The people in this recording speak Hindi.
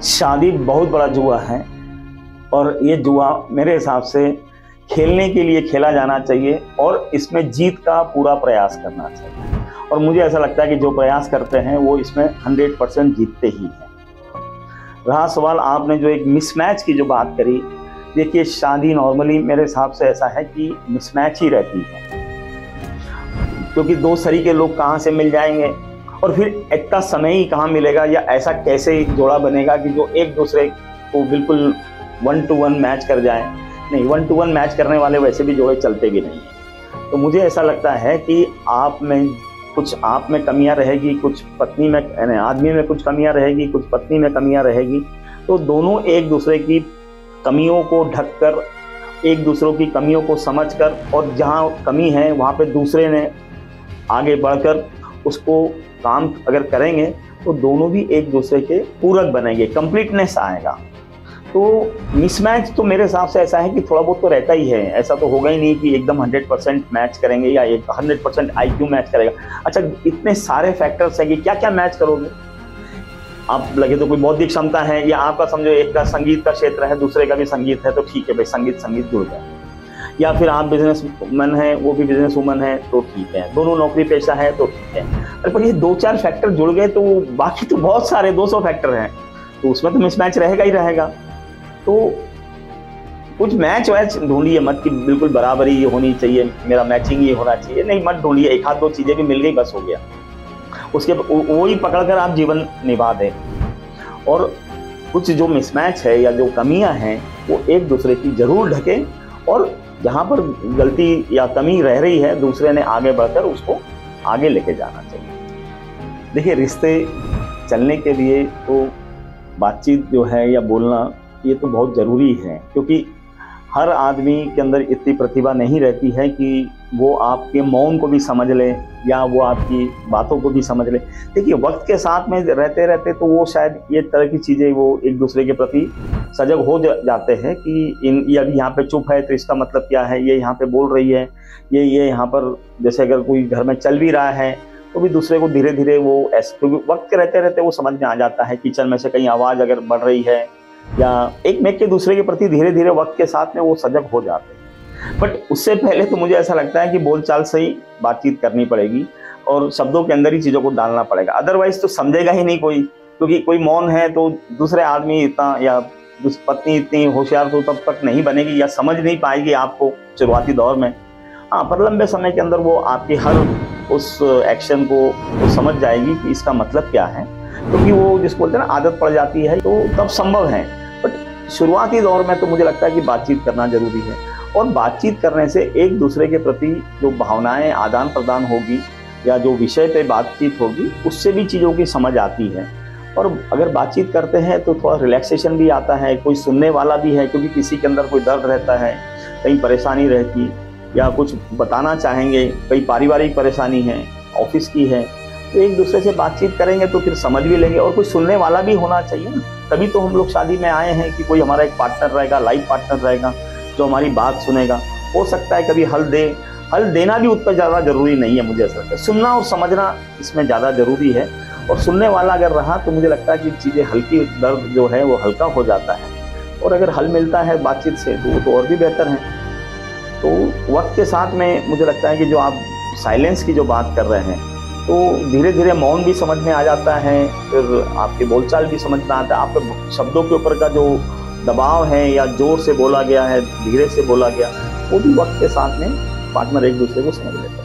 शादी बहुत बड़ा जुआ है और ये जुआ मेरे हिसाब से खेलने के लिए खेला जाना चाहिए और इसमें जीत का पूरा प्रयास करना चाहिए। और मुझे ऐसा लगता है कि जो प्रयास करते हैं वो इसमें 100% जीतते ही हैं। रहा सवाल आपने जो एक मिसमैच की जो बात करी, देखिए शादी नॉर्मली मेरे हिसाब से ऐसा है कि मिसमैच ही रहती है, क्योंकि दो सरीके लोग कहाँ से मिल जाएंगे और फिर इतना समय ही कहाँ मिलेगा या ऐसा कैसे जोड़ा बनेगा कि जो एक दूसरे को बिल्कुल 1 to 1 मैच कर जाए। नहीं, 1 to 1 मैच करने वाले वैसे भी जोड़े चलते भी नहीं हैं। तो मुझे ऐसा लगता है कि आप में कमियां रहेगी, कुछ पत्नी में, यानी आदमी में कुछ कमियां रहेगी, कुछ पत्नी में कमियां रहेगी। तो दोनों एक दूसरे की कमियों को ढककर, एक दूसरों की कमियों को समझकर, और जहां कमी है वहां पे दूसरे ने आगे बढ़कर उसको काम अगर करेंगे तो दोनों भी एक दूसरे के पूरक बनेंगे, कंप्लीटनेस आएगा। तो मिसमैच तो मेरे हिसाब से ऐसा है कि थोड़ा बहुत तो रहता ही है, ऐसा तो होगा ही नहीं कि एकदम 100% मैच करेंगे या 100% IQ मैच करेगा। अच्छा, इतने सारे फैक्टर्स हैं कि क्या क्या मैच करोगे आप। लगे तो कोई बौद्धिक क्षमता है, या आपका समझो एक का संगीत का क्षेत्र है, दूसरे का भी संगीत है, तो ठीक है भाई, संगीत जुड़ गया। या फिर आप बिजनेसमैन हैं, वो भी बिजनेस वूमन है, तो ठीक है। दोनों नौकरी पेशा है तो ठीक है। अरे पर ये 2-4 फैक्टर जुड़ गए तो बाकी तो बहुत सारे 200 फैक्टर हैं, तो उसमें तो मिसमैच रहेगा ही रहेगा। तो कुछ मैच वैच ढूंढिए मत कि बिल्कुल बराबरी होनी चाहिए, मेरा मैचिंग ही होना चाहिए। नहीं, मत ढूंढिए, एक आध दो चीजें भी मिल गई बस हो गया, उसके वही पकड़कर आप जीवन निभा दें। और कुछ जो मिसमैच है या जो कमियां हैं वो एक दूसरे की जरूर ढकें, और जहाँ पर गलती या कमी रह रही है दूसरे ने आगे बढ़कर उसको आगे लेके जाना चाहिए। देखिए, रिश्ते चलने के लिए तो बातचीत जो है या बोलना ये तो बहुत ज़रूरी है, क्योंकि हर आदमी के अंदर इतनी प्रतिभा नहीं रहती है कि वो आपके मौन को भी समझ ले या वो आपकी बातों को भी समझ ले। देखिए, वक्त के साथ में रहते रहते तो वो शायद ये तरह की चीज़ें वो एक दूसरे के प्रति सजग हो जाते हैं कि ये अभी यहाँ पे चुप है तो इसका मतलब क्या है, ये यहाँ पे बोल रही है, ये यहाँ पर जैसे अगर कोई घर में चल भी रहा है तो भी दूसरे को धीरे धीरे वो क्योंकि वक्त के रहते रहते वो समझ में आ जाता है। किचन में से कहीं आवाज़ अगर बढ़ रही है या एक में के दूसरे के प्रति धीरे धीरे वक्त के साथ में वो सजग हो जाते हैं। बट उससे पहले तो मुझे ऐसा लगता है कि बोलचाल से ही बातचीत करनी पड़ेगी और शब्दों के अंदर ही चीज़ों को डालना पड़ेगा, अदरवाइज तो समझेगा ही नहीं कोई। क्योंकि कोई मौन है तो दूसरे आदमी इतना या पत्नी इतनी होशियार तो तब तक नहीं बनेगी या समझ नहीं पाएगी आपको शुरुआती दौर में। हाँ, पर लंबे समय के अंदर वो आपकी हर उस एक्शन को वो समझ जाएगी कि इसका मतलब क्या है, क्योंकि वो जिसको बोलते हैं ना आदत पड़ जाती है, तो तब संभव है। बट शुरुआती दौर में तो मुझे लगता है कि बातचीत करना जरूरी है, और बातचीत करने से एक दूसरे के प्रति जो भावनाएं आदान प्रदान होगी या जो विषय पे बातचीत होगी उससे भी चीज़ों की समझ आती है। और अगर बातचीत करते हैं तो थोड़ा रिलैक्सेशन भी आता है, कोई सुनने वाला भी है, क्योंकि किसी के अंदर कोई दर्द रहता है, कहीं परेशानी रहती या कुछ बताना चाहेंगे, कई पारिवारिक परेशानी है, ऑफिस की है, तो एक दूसरे से बातचीत करेंगे तो फिर समझ भी लेंगे। और कोई सुनने वाला भी होना चाहिए ना, तभी तो हम लोग शादी में आए हैं कि कोई हमारा एक पार्टनर रहेगा, लाइफ पार्टनर रहेगा जो हमारी बात सुनेगा। हो सकता है कभी हल देना भी उतना ज़्यादा जरूरी नहीं है, मुझे ऐसा लगता है। सुनना और समझना इसमें ज़्यादा जरूरी है, और सुनने वाला अगर रहा तो मुझे लगता है कि चीज़ें हल्की, दर्द जो है वो हल्का हो जाता है, और अगर हल मिलता है बातचीत से तो वो तो और भी बेहतर है। तो वक्त के साथ में मुझे लगता है कि जो आप साइलेंस की जो बात कर रहे हैं, तो धीरे धीरे मौन भी समझ में आ जाता है, फिर आपकी बोलचाल भी समझ में आता है, आपके शब्दों के ऊपर का जो दबाव है या जोर से बोला गया है, धीरे से बोला गया, वो भी वक्त के साथ में पार्टनर एक दूसरे को समझ लेता है।